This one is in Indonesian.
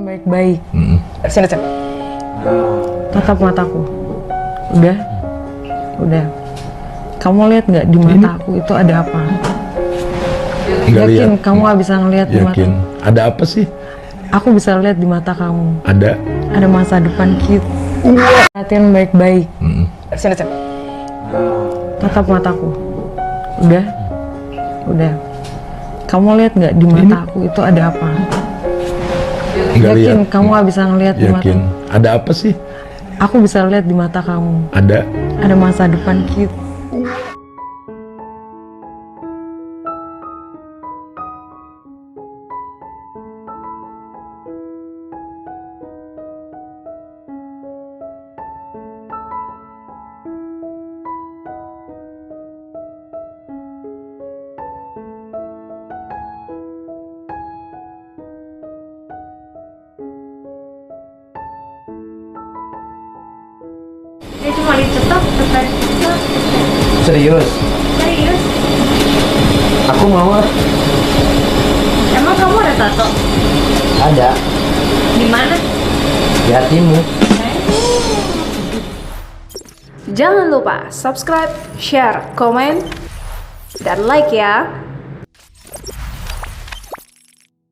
baik-baik. Sini, Cep. Tatap mataku. Udah. Kamu lihat nggak di mata aku itu ada apa? Nggak Yakin lihat. kamu nggak bisa ngelihat di mata? Yakin. Ada apa sih? Aku bisa lihat di mata kamu. Ada. Ada masa depan kita. Perhatian baik-baik. Sini, Cep. Tatap mataku. Udah. Kamu lihat nggak di mata aku itu ada apa? Nggak Yakin lihat. kamu nggak bisa ngelihat di mata? Yakin. Ada apa sih? Aku bisa lihat di mata kamu. Ada. Ada masa depan kita. Dia cuma dicetok tertarik juga. Serius? Serius? Aku mau ah. Emang kamu ada tato? Ada Di mana? di hatimu. Jangan lupa subscribe, share, komen, dan like ya.